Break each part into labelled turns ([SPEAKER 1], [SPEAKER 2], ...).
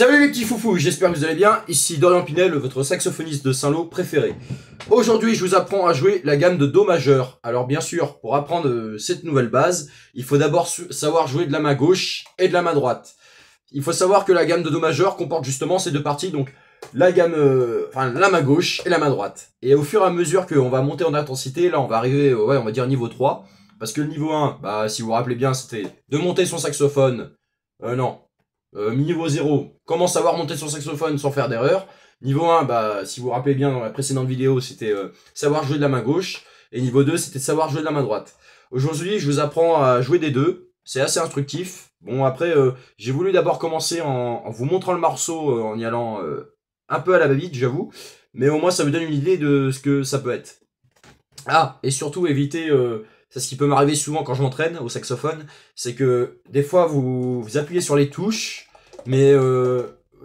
[SPEAKER 1] Salut les petits foufous, j'espère que vous allez bien, ici Dorian Pinel, votre saxophoniste de Saint-Lô préféré. Aujourd'hui je vous apprends à jouer la gamme de Do majeur. Alors bien sûr, pour apprendre cette nouvelle base, il faut d'abord savoir jouer de la main gauche et de la main droite. Il faut savoir que la gamme de Do majeur comporte justement ces deux parties, donc la gamme, la main gauche et la main droite. Et au fur et à mesure qu'on va monter en intensité, là on va arriver, on va dire niveau 3, parce que le niveau 1, si vous vous rappelez bien, c'était de monter son saxophone, niveau 0, comment savoir monter son saxophone sans faire d'erreur. Niveau 1, si vous vous rappelez bien dans la précédente vidéo, c'était savoir jouer de la main gauche. Et niveau 2, c'était savoir jouer de la main droite. Aujourd'hui, je vous apprends à jouer des deux. C'est assez instructif. Bon, après, j'ai voulu d'abord commencer en vous montrant le morceau, en y allant un peu à la va-vite, j'avoue. Mais au moins, ça vous donne une idée de ce que ça peut être. Ah, et surtout, évitez... c'est ce qui peut m'arriver souvent quand je m'entraîne au saxophone, c'est que des fois vous appuyez sur les touches, mais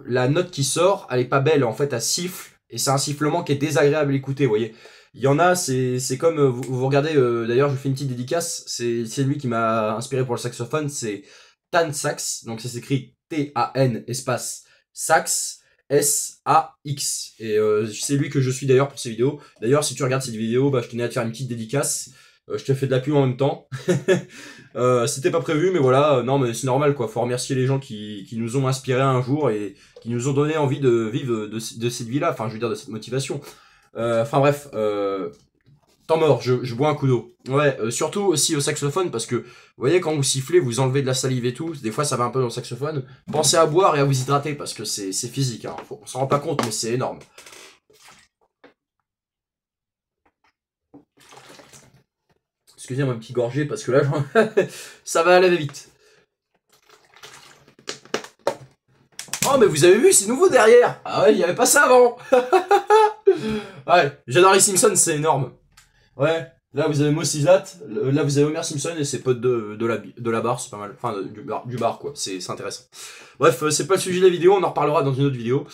[SPEAKER 1] la note qui sort, elle est pas belle, en fait elle siffle, et c'est un sifflement qui est désagréable à écouter, vous voyez. Il y en a, c'est comme, vous regardez, d'ailleurs je fais une petite dédicace, c'est lui qui m'a inspiré pour le saxophone, c'est Tan Sax, donc ça s'écrit T-A-N espace Sax, S-A-X. Et c'est lui que je suis d'ailleurs pour ces vidéos. D'ailleurs, si tu regardes cette vidéo, je tenais à te faire une petite dédicace. Je te fais de la pub en même temps. C'était pas prévu, mais voilà. Non, mais c'est normal, quoi. Faut remercier les gens qui nous ont inspirés un jour et qui nous ont donné envie de vivre de cette vie-là. Enfin, je veux dire, de cette motivation. Bref. Temps mort, je bois un coup d'eau. Ouais, surtout aussi au saxophone, parce que, vous voyez, quand vous sifflez, vous enlevez de la salive et tout, des fois ça va un peu dans le saxophone. Pensez à boire et à vous hydrater, parce que c'est physique, hein. On s'en rend pas compte, mais c'est énorme. Excusez-moi un petit gorgé, parce que là, ça va aller vite. Oh, mais vous avez vu, c'est nouveau derrière. Ah ouais, il n'y avait pas ça avant. Ouais, j'adore les Simpsons, c'est énorme. Ouais, là vous avez Mossizat, là vous avez Homer Simpson et ses potes de la barre, c'est pas mal. Enfin, du bar quoi, c'est intéressant. Bref, c'est pas le sujet de la vidéo, on en reparlera dans une autre vidéo.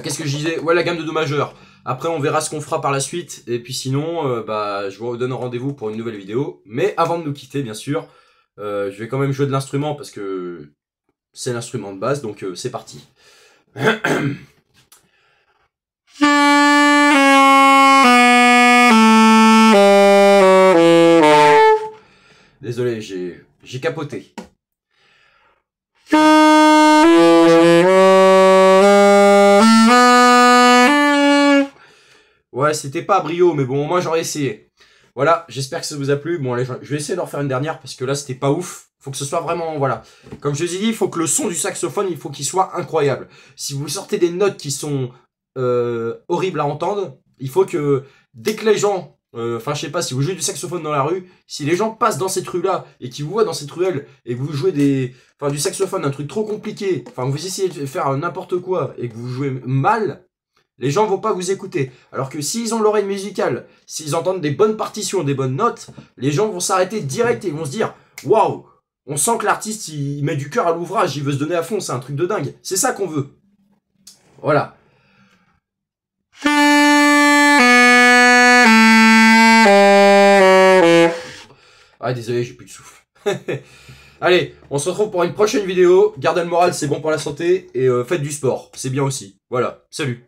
[SPEAKER 1] Qu'est-ce que je disais? Ouais, la gamme de Do majeur. Après, on verra ce qu'on fera par la suite. Et puis sinon, je vous donne rendez-vous pour une nouvelle vidéo. Mais avant de nous quitter, bien sûr, je vais quand même jouer de l'instrument parce que c'est l'instrument de base, donc c'est parti. Désolé, j'ai capoté. Ouais, c'était pas brio, mais bon, moi j'aurais essayé. Voilà, j'espère que ça vous a plu. Bon, allez, je vais essayer d'en refaire une dernière parce que là c'était pas ouf. Faut que ce soit vraiment, voilà. Comme je vous ai dit, il faut que le son du saxophone, il faut qu'il soit incroyable. Si vous sortez des notes qui sont horribles à entendre, il faut que dès que les gens, je sais pas, si vous jouez du saxophone dans la rue, si les gens passent dans cette rue-là et qu'ils vous voient dans cette ruelle et que vous jouez du saxophone, un truc trop compliqué, vous essayez de faire n'importe quoi et que vous jouez mal, les gens vont pas vous écouter. Alors que s'ils ont l'oreille musicale, s'ils entendent des bonnes partitions, des bonnes notes, les gens vont s'arrêter direct et ils vont se dire « Waouh, on sent que l'artiste, il met du cœur à l'ouvrage, il veut se donner à fond, c'est un truc de dingue. » C'est ça qu'on veut. Voilà. Ah, désolé, j'ai plus de souffle. Allez, on se retrouve pour une prochaine vidéo. Gardez le moral, c'est bon pour la santé. Et faites du sport, c'est bien aussi. Voilà, salut.